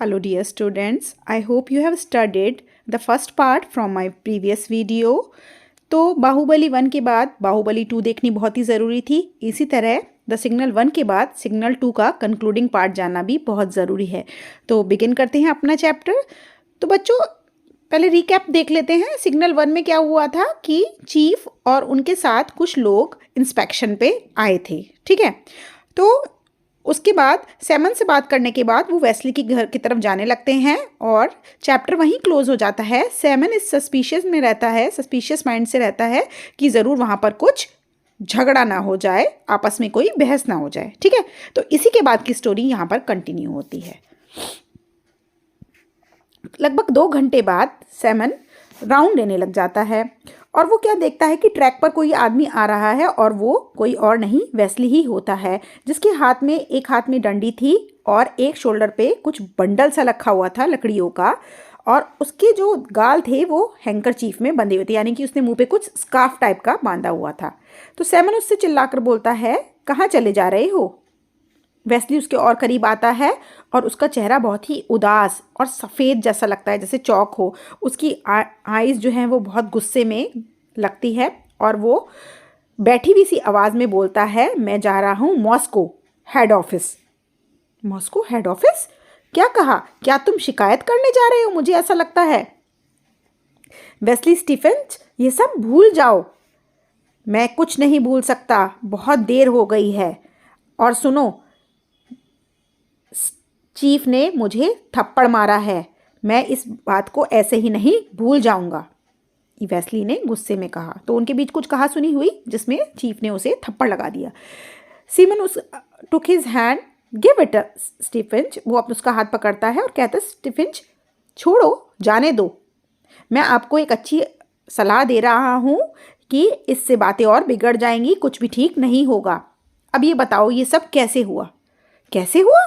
Hello dear students, I hope you have studied the first part from my previous video. तो बाहुबली 1 के बाद बाहुबली 2 देखनी बहुत ही ज़रूरी थी। इसी तरह द सिग्नल 1 के बाद सिग्नल 2 का कंक्लूडिंग पार्ट जानना भी बहुत ज़रूरी है। तो बिगिन करते हैं अपना चैप्टर। तो बच्चों पहले रिकैप देख लेते हैं। सिग्नल 1 में क्या हुआ था कि चीफ और उनके साथ कुछ लोग इंस्पेक्शन पे आए थे, ठीक है। तो उसके बाद सैमन से बात करने के बाद वो वेस्ली की घर की तरफ जाने लगते हैं और चैप्टर वहीं क्लोज हो जाता है। सैमन इस सस्पिशियस में रहता है, सस्पिशियस माइंड से रहता है कि ज़रूर वहाँ पर कुछ झगड़ा ना हो जाए, आपस में कोई बहस ना हो जाए, ठीक है। तो इसी के बाद की स्टोरी यहाँ पर कंटिन्यू होती है। लगभग 2 घंटे बाद सैमन राउंड लेने लग जाता है और वो क्या देखता है कि ट्रैक पर कोई आदमी आ रहा है और वो कोई और नहीं वेस्ली ही होता है, जिसके एक हाथ में डंडी थी और एक शोल्डर पे कुछ बंडल सा रखा हुआ था लकड़ियों का, और उसके जो गाल थे वो हैंकरचीफ में बंधे हुए थे, यानी कि उसने मुंह पे कुछ स्कार्फ टाइप का बांधा हुआ था। तो सैमन उससे चिल्लाकर बोलता है, कहाँ चले जा रहे हो। वेस्ली उसके और करीब आता है और उसका चेहरा बहुत ही उदास और सफ़ेद जैसा लगता है, जैसे चौक हो। उसकी आईज़ जो हैं वो बहुत गुस्से में लगती है और वो बैठी हुई सी आवाज़ में बोलता है, मैं जा रहा हूँ Moscow head office. Moscow head office? क्या कहा? क्या तुम शिकायत करने जा रहे हो? मुझे ऐसा लगता है। वेस्ली स्टीफेंस, ये सब भूल जाओ। मैं कुछ नहीं भूल सकता, बहुत देर हो गई है। और सुनो, चीफ ने मुझे थप्पड़ मारा है, मैं इस बात को ऐसे ही नहीं भूल जाऊंगा, वेस्ली ने गुस्से में कहा। तो उनके बीच कुछ कहा सुनी हुई जिसमें चीफ ने उसे थप्पड़ लगा दिया। Simon took his hand, give it Stephens. वो उसका हाथ पकड़ता है और कहता है, स्टीफेंस छोड़ो, जाने दो। मैं आपको एक अच्छी सलाह दे रहा हूँ कि इससे बातें और बिगड़ जाएंगी, कुछ भी ठीक नहीं होगा। अब ये बताओ, ये सब कैसे हुआ? कैसे हुआ?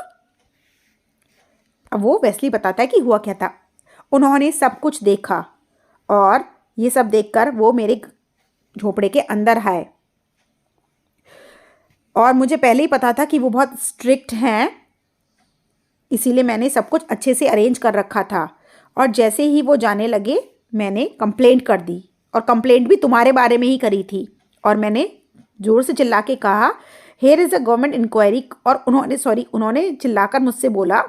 अब वो वेस्ली बताता है कि हुआ क्या था। उन्होंने सब कुछ देखा और ये सब देखकर वो मेरे झोपड़े के अंदर आए और मुझे पहले ही पता था कि वो बहुत स्ट्रिक्ट हैं, इसीलिए मैंने सब कुछ अच्छे से अरेंज कर रखा था। और जैसे ही वो जाने लगे मैंने कंप्लेंट कर दी, और कंप्लेंट भी तुम्हारे बारे में ही करी थी। और मैंने ज़ोर से चिल्ला के कहा, here is a government inquiry. और उन्होंने चिल्लाकर मुझसे बोला,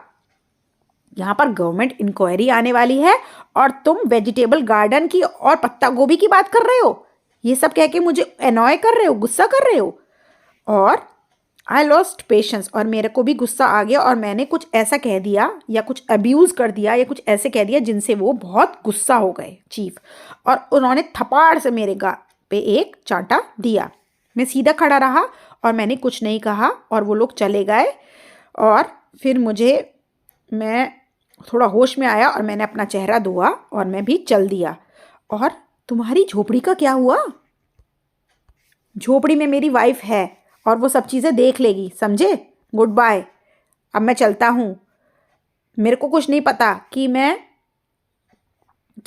यहाँ पर गवर्नमेंट इंक्वायरी आने वाली है और तुम वेजिटेबल गार्डन की और पत्ता गोभी की बात कर रहे हो। ये सब कह के मुझे एनॉय कर रहे हो, गुस्सा कर रहे हो। और आई लॉस्ट पेशेंस, और मेरे को भी गुस्सा आ गया और मैंने कुछ ऐसा कह दिया या कुछ अब्यूज़ कर दिया या कुछ ऐसे कह दिया जिनसे वो बहुत गुस्सा हो गए चीफ, और उन्होंने थप्पड़ से मेरे गाल पे एक चांटा दिया। मैं सीधा खड़ा रहा और मैंने कुछ नहीं कहा और वो लोग चले गए। और फिर मैं थोड़ा होश में आया और मैंने अपना चेहरा धोआ और मैं भी चल दिया। और तुम्हारी झोपड़ी का क्या हुआ? झोपड़ी में मेरी वाइफ है और वो सब चीज़ें देख लेगी, समझे? गुड बाय, अब मैं चलता हूँ। मेरे को कुछ नहीं पता कि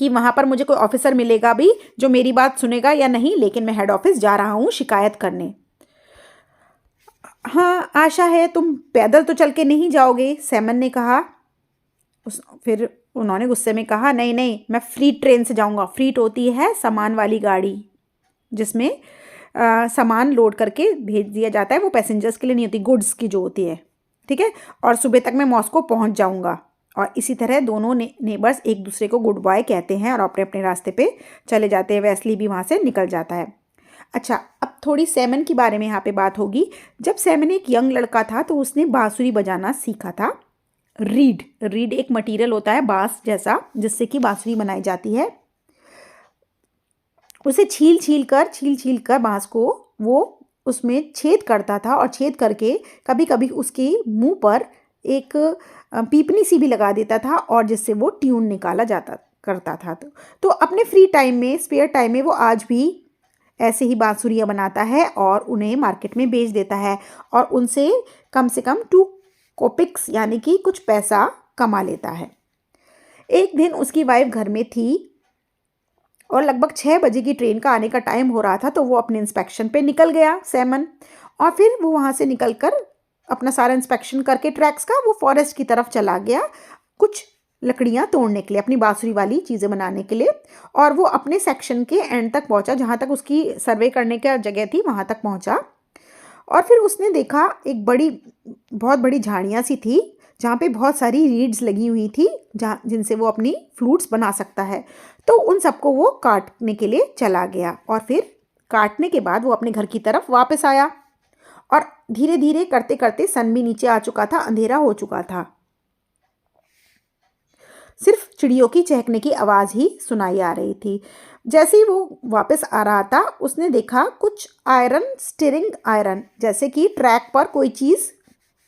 वहाँ पर मुझे कोई ऑफिसर मिलेगा भी जो मेरी बात सुनेगा या नहीं, लेकिन मैं हेड ऑफिस जा रहा हूँ शिकायत करने। हाँ, आशा है तुम पैदल तो चल के नहीं जाओगे, सैमन ने कहा। फिर उन्होंने गुस्से में कहा, नहीं नहीं, मैं फ्रीट ट्रेन से जाऊंगा। फ्रीट होती है सामान वाली गाड़ी जिसमें सामान लोड करके भेज दिया जाता है, वो पैसेंजर्स के लिए नहीं होती, गुड्स की जो होती है, ठीक है। और सुबह तक मैं मॉस्को पहुंच जाऊंगा। और इसी तरह दोनों नेबर्स एक दूसरे को गुड बाय कहते हैं और अपने अपने रास्ते पे चले जाते हैं। वेस्ली भी वहाँ से निकल जाता है। अच्छा, अब थोड़ी सैमन के बारे में यहाँ पे बात होगी। जब सैमन एक यंग लड़का था तो उसने बांसुरी बजाना सीखा था। रीड एक मटेरियल होता है बांस जैसा, जिससे कि बांसुरी बनाई जाती है। उसे छील छील कर बांस को वो उसमें छेद करता था, और छेद करके कभी कभी उसके मुंह पर एक पीपनी सी भी लगा देता था, और जिससे वो ट्यून निकाला जाता करता था। तो अपने फ्री टाइम में, स्पेयर टाइम में वो आज भी ऐसे ही बांसुरियाँ बनाता है और उन्हें मार्केट में बेच देता है, और उनसे कम से कम 2 कोपिक्स यानी कि कुछ पैसा कमा लेता है। एक दिन उसकी वाइफ घर में थी और लगभग 6 बजे की ट्रेन का आने का टाइम हो रहा था, तो वो अपने इंस्पेक्शन पे निकल गया सैमन। और फिर वो वहाँ से निकल कर अपना सारा इंस्पेक्शन करके ट्रैक्स का वो फॉरेस्ट की तरफ चला गया, कुछ लकड़ियाँ तोड़ने के लिए, अपनी बांसुरी वाली चीज़ें बनाने के लिए। और वो अपने सेक्शन के एंड तक पहुँचा, जहाँ तक उसकी सर्वे करने का जगह थी वहाँ तक पहुँचा। और फिर उसने देखा एक बहुत बड़ी झाड़ियाँ सी थी, जहाँ पे बहुत सारी रीड्स लगी हुई थी, जहाँ जिनसे वो अपनी फ्लूट्स बना सकता है। तो उन सबको वो काटने के लिए चला गया, और फिर काटने के बाद वो अपने घर की तरफ वापस आया। और धीरे धीरे करते करते सन भी नीचे आ चुका था, अंधेरा हो चुका था। सिर्फ चिड़ियों की चहकने की आवाज़ ही सुनाई आ रही थी। जैसे ही वो वापस आ रहा था, उसने देखा कुछ आयरन, स्टीयरिंग आयरन, जैसे कि ट्रैक पर कोई चीज़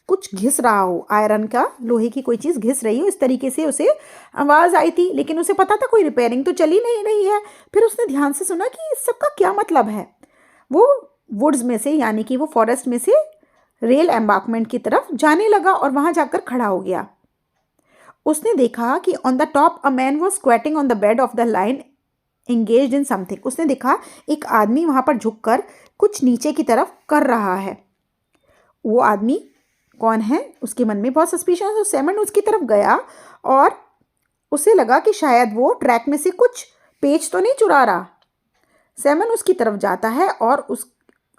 कुछ घिस रहा हो, आयरन का, लोहे की कोई चीज़ घिस रही हो, इस तरीके से उसे आवाज़ आई थी। लेकिन उसे पता था कोई रिपेयरिंग तो चली नहीं रही है। फिर उसने ध्यान से सुना कि इस सब का क्या मतलब है। वो वुड्स में से, यानी कि वो फॉरेस्ट में से रेल एम्बार्कमेंट की तरफ जाने लगा और वहाँ जाकर खड़ा हो गया। उसने देखा कि on the top a man was squatting on the bed of the line engaged in something. उसने देखा एक आदमी वहाँ पर झुककर कुछ नीचे की तरफ कर रहा है। वो आदमी कौन है, उसके मन में बहुत सस्पिशन। तो सैमन उसकी तरफ गया और उसे लगा कि शायद वो ट्रैक में से कुछ पेच तो नहीं चुरा रहा। सैमन उसकी तरफ जाता है और उस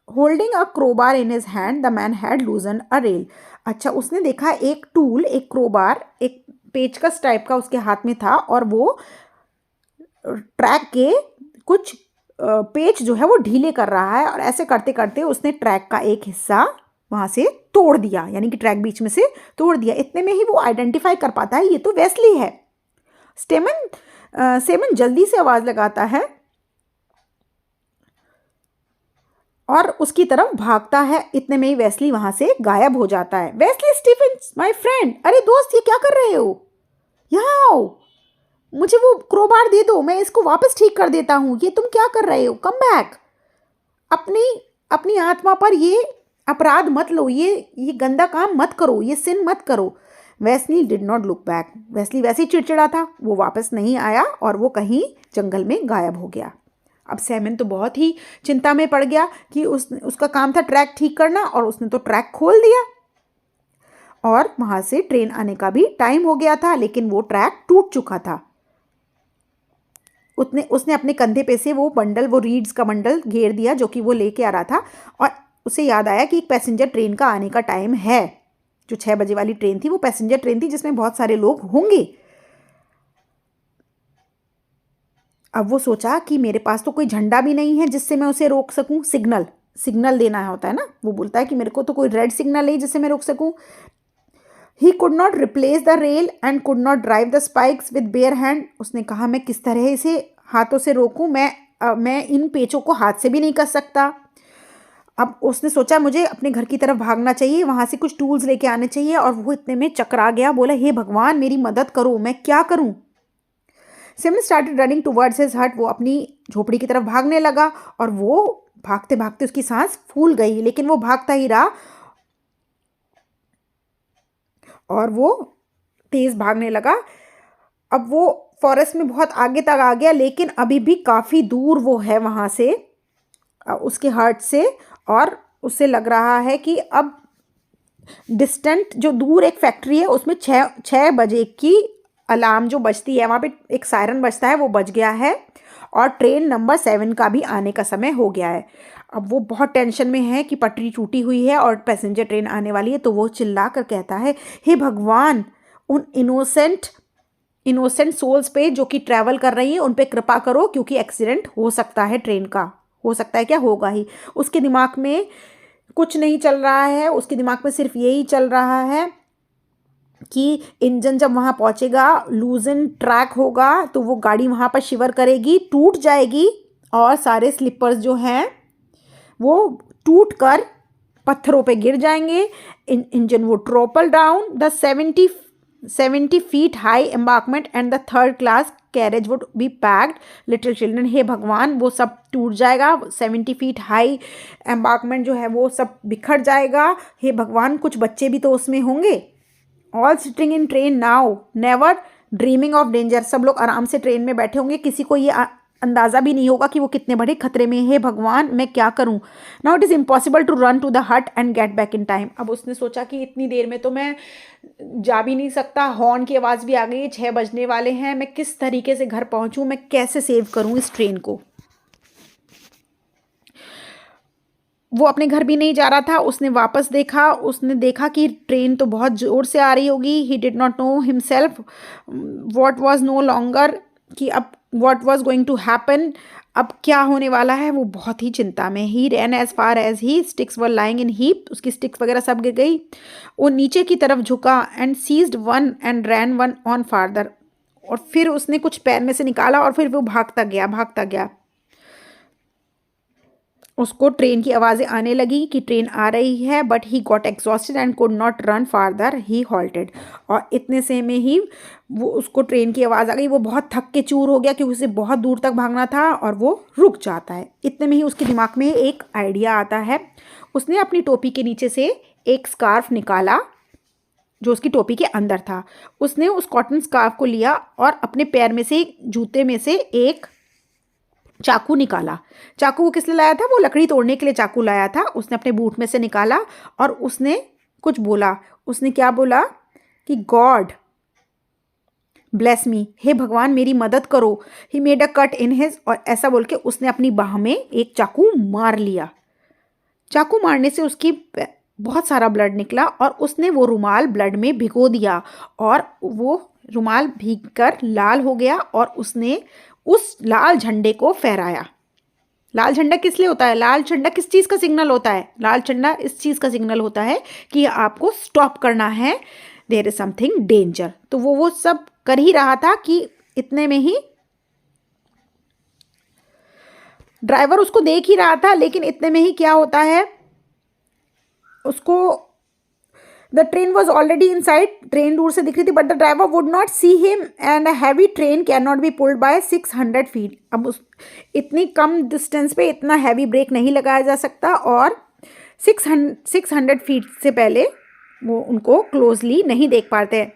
holding a crowbar in his hand the man had लूजन a rail. अच्छा, उसने देखा एक टूल, एक क्रोबार, एक पेचकस टाइप का उसके हाथ में था, और वो ट्रैक के कुछ पेच जो है वो ढीले कर रहा है। और ऐसे करते करते उसने ट्रैक का एक हिस्सा वहाँ से तोड़ दिया, यानी कि ट्रैक बीच में से तोड़ दिया। इतने में ही वो आइडेंटिफाई कर पाता है ये तो वेस्ली है। सेमन जल्दी से आवाज़ लगाता है और उसकी तरफ भागता है। इतने में ही वेस्ली वहाँ से गायब हो जाता है। वेस्ली स्टीफेंस, माय फ्रेंड, अरे दोस्त, ये क्या कर रहे हो? यहाँ आओ, मुझे वो क्रोबार दे दो, मैं इसको वापस ठीक कर देता हूँ। ये तुम क्या कर रहे हो? Come back. अपनी अपनी आत्मा पर ये अपराध मत लो, ये गंदा काम मत करो, ये सिन मत करो। Wesley did not look back. Wesley वैसे ही चिड़चिड़ा था, वो वापस नहीं आया और वो कहीं जंगल में गायब हो गया। अब सैमन तो बहुत ही चिंता में पड़ गया कि उसका काम था ट्रैक ठीक करना, और उसने तो ट्रैक खोल दिया और वहाँ से ट्रेन आने का भी टाइम हो गया था। लेकिन वो ट्रैक टूट चुका था। उसने अपने कंधे पे से वो रीड्स का बंडल घेर दिया जो कि वो लेके आ रहा था, और उसे याद आया कि एक पैसेंजर ट्रेन का आने का टाइम है। जो 6 बजे वाली ट्रेन थी वो पैसेंजर ट्रेन थी, जिसमें बहुत सारे लोग होंगे। अब वो सोचा कि मेरे पास तो कोई झंडा भी नहीं है जिससे मैं उसे रोक सकूं। सिग्नल देना होता है ना, वो बोलता है कि मेरे को तो कोई रेड सिग्नल नहीं जिससे मैं रोक सकूं। He could not replace the rail and could not drive the spikes with bare hand. उसने कहा, मैं किस तरह इसे हाथों से रोकूं? मैं इन पेचों को हाथ से भी नहीं कर सकता। अब उसने सोचा मुझे अपने घर की तरफ भागना चाहिए, वहाँ से कुछ टूल्स लेके आने चाहिए। और वो इतने में चकरा गया, बोला, हे भगवान, मेरी मदद करो, मैं क्या करूं? सिमन स्टार्टेड रनिंग टुवर्ड्स हिज हट। वो अपनी झोपड़ी की तरफ भागने लगा, और वो भागते भागते उसकी सांस फूल गई, लेकिन वो भागता ही रहा और वो तेज भागने लगा। अब वो फॉरेस्ट में बहुत आगे तक आ गया, लेकिन अभी भी काफ़ी दूर वो है वहाँ से, उसके हर्ट से। और उसे लग रहा है कि अब डिस्टेंट जो दूर एक फैक्ट्री है, उसमें 6 बजे की अलार्म जो बजती है, वहाँ पे एक सायरन बजता है, वो बज गया है, और ट्रेन नंबर 7 का भी आने का समय हो गया है। अब वो बहुत टेंशन में है कि पटरी टूटी हुई है और पैसेंजर ट्रेन आने वाली है। तो वो चिल्ला कर कहता है, हे भगवान, उन इनोसेंट सोल्स पे जो कि ट्रैवल कर रही है, उन पे कृपा करो, क्योंकि एक्सीडेंट हो सकता है ट्रेन का। हो सकता है क्या, होगा ही। उसके दिमाग में कुछ नहीं चल रहा है, उसके दिमाग में सिर्फ यही चल रहा है कि इंजन जब वहाँ पहुँचेगा, लूजन ट्रैक होगा, तो वो गाड़ी वहाँ पर शिवर करेगी, टूट जाएगी, और सारे स्लीपर्स जो हैं वो टूट कर पत्थरों पे गिर जाएंगे। इंजन वो topple down the 70 feet high embankment and the 3rd class carriage would be packed little children. हे भगवान, वो सब टूट जाएगा, 70 फीट हाई एम्बार्कमेंट जो है वो सब बिखर जाएगा। हे भगवान, कुछ बच्चे भी तो उसमें होंगे। All sitting in train now, never dreaming of danger. सब लोग आराम से ट्रेन में बैठे होंगे, किसी को ये अंदाज़ा भी नहीं होगा कि वो कितने बड़े खतरे में है। भगवान मैं क्या करूं? Now it is impossible to run to the hut and get back in time. अब उसने सोचा कि इतनी देर में तो मैं जा भी नहीं सकता, हॉर्न की आवाज़ भी आ गई, 6 बजने वाले हैं, मैं किस तरीके से घर पहुंचूं, मैं कैसे सेव करूं इस ट्रेन को। वो अपने घर भी नहीं जा रहा था। उसने वापस देखा, उसने देखा कि ट्रेन तो बहुत ज़ोर से आ रही होगी। He did not know himself what was no longer, कि अब what was going to happen, अब क्या होने वाला है। वो बहुत ही चिंता में। He ran as far as he sticks were lying in heap, उसकी स्टिक्स वगैरह सब गिर गई। वो नीचे की तरफ झुका and seized one and ran one on farther, और फिर उसने कुछ पैर में से निकाला और फिर वो भागता गया भागता गया। उसको ट्रेन की आवाज़ें आने लगी कि ट्रेन आ रही है, but he got exhausted and could not run farther, he halted. और इतने से में ही वो उसको ट्रेन की आवाज़ आ गई। वो बहुत थक के चूर हो गया क्योंकि उसे बहुत दूर तक भागना था, और वो रुक जाता है। इतने में ही उसके दिमाग में एक आइडिया आता है। उसने अपनी टोपी के नीचे से एक स्कार्फ निकाला जो उसकी टोपी के अंदर था। उसने उस कॉटन स्कार्फ को लिया और अपने पैर में से, जूते में से एक चाकू निकाला। चाकू वो किस लिए लाया था? वो लकड़ी तोड़ने के लिए चाकू लाया था। उसने अपने बूट में से निकाला और उसने कुछ बोला। उसने क्या बोला कि गॉड ब्लेस मी, हे भगवान मेरी मदद करो। He made a cut in his, और ऐसा बोल के उसने अपनी बाह में एक चाकू मार लिया। चाकू मारने से उसकी बहुत सारा ब्लड निकला और उसने वो रुमाल ब्लड में भिगो दिया, और वो रुमाल भीग कर लाल हो गया, और उसने उस लाल झंडे को फहराया। लाल झंडा किस लिए होता है? लाल झंडा किस चीज़ का सिग्नल होता है? लाल झंडा इस चीज़ का सिग्नल होता है कि आपको स्टॉप करना है, देयर इज समथिंग डेंजर। तो वो सब कर ही रहा था कि इतने में ही ड्राइवर उसको देख ही रहा था, लेकिन इतने में ही क्या होता है, उसको the train was already in side, train दूर से दिख रही थी, but the driver would not see him and a heavy train can not be pulled bye 600 feet. अब उस इतनी कम डिस्टेंस पे इतना हैवी ब्रेक नहीं लगाया जा सकता, और 600 फीट से पहले वो उनको क्लोजली नहीं देख पाते।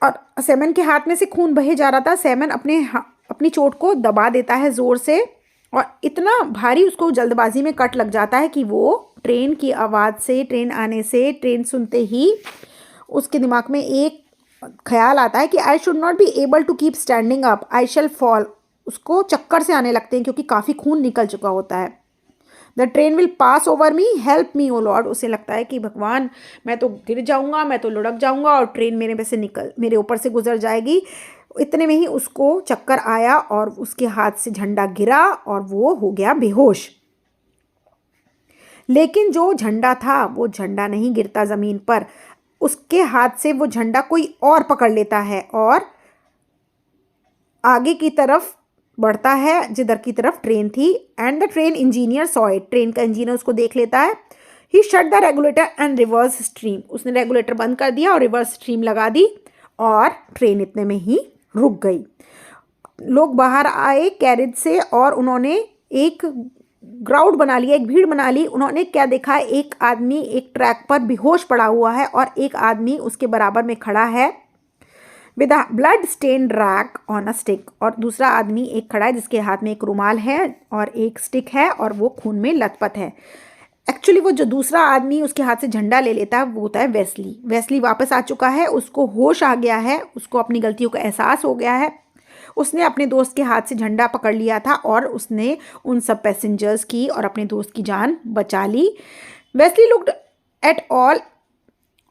और सैमन के हाथ में से खून बहे जा रहा था। सैमन अपनी चोट को दबा देता है ज़ोर से, और इतना भारी उसको जल्दबाजी में कट लग जाता है कि वो ट्रेन की आवाज़ से, ट्रेन आने से, ट्रेन सुनते ही उसके दिमाग में एक ख्याल आता है कि I should not be able to keep standing up, I shall fall. उसको चक्कर से आने लगते हैं क्योंकि काफ़ी खून निकल चुका होता है। The train will pass over me, help me O lord. उसे लगता है कि भगवान मैं तो गिर जाऊँगा, मैं तो लुढ़क जाऊँगा, और ट्रेन मेरे ऊपर से गुजर जाएगी। इतने में ही उसको चक्कर आया और उसके हाथ से झंडा गिरा और वो हो गया बेहोश। लेकिन जो झंडा था वो झंडा नहीं गिरता ज़मीन पर, उसके हाथ से वो झंडा कोई और पकड़ लेता है और आगे की तरफ बढ़ता है जिधर की तरफ ट्रेन थी। And the train engineer saw it, train का इंजीनियर उसको देख लेता है। He shut the regulator and reverse stream, उसने रेगुलेटर बंद कर दिया और रिवर्स स्ट्रीम लगा दी, और ट्रेन इतने में ही रुक गई। लोग बाहर आए कैरेज से और उन्होंने एक क्राउड बना लिया, एक भीड़ बना ली। उन्होंने क्या देखा, एक आदमी एक ट्रैक पर बेहोश पड़ा हुआ है और एक आदमी उसके बराबर में खड़ा है with a blood stained rack on a stick, और दूसरा आदमी एक खड़ा है जिसके हाथ में एक रुमाल है और एक स्टिक है और वो खून में लथपथ है। एक्चुअली वो जो दूसरा आदमी उसके हाथ से झंडा ले लेता है वो होता है वेस्ली। वेस्ली वापस आ चुका है, उसको होश आ गया है, उसको अपनी गलतियों का एहसास हो गया है। उसने अपने दोस्त के हाथ से झंडा पकड़ लिया था और उसने उन सब पैसेंजर्स की और अपने दोस्त की जान बचा ली। वेस्ली लुक्ड एट ऑल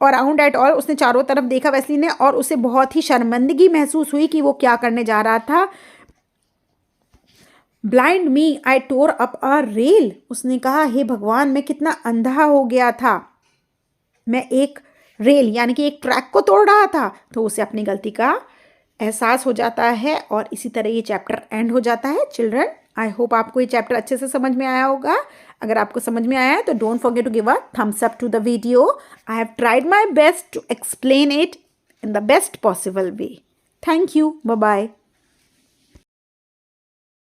और अराउंड एट ऑल, उसने चारों तरफ देखा वेस्ली ने, और उसे बहुत ही शर्मिंदगी महसूस हुई कि वो क्या करने जा रहा था। Blind me I tore up a rail, उसने कहा हे भगवान मैं कितना अंधा हो गया था, मैं एक रेल यानी कि एक ट्रैक को तोड़ रहा था। तो उसे अपनी गलती का एहसास हो जाता है और इसी तरह ये चैप्टर एंड हो जाता है। चिल्ड्रन, आई होप आपको ये चैप्टर अच्छे से समझ में आया होगा। अगर आपको समझ में आया है तो don't forget to give a thumbs up to the video. I have tried my best to explain it in the best possible way. Thank you. Bye bye.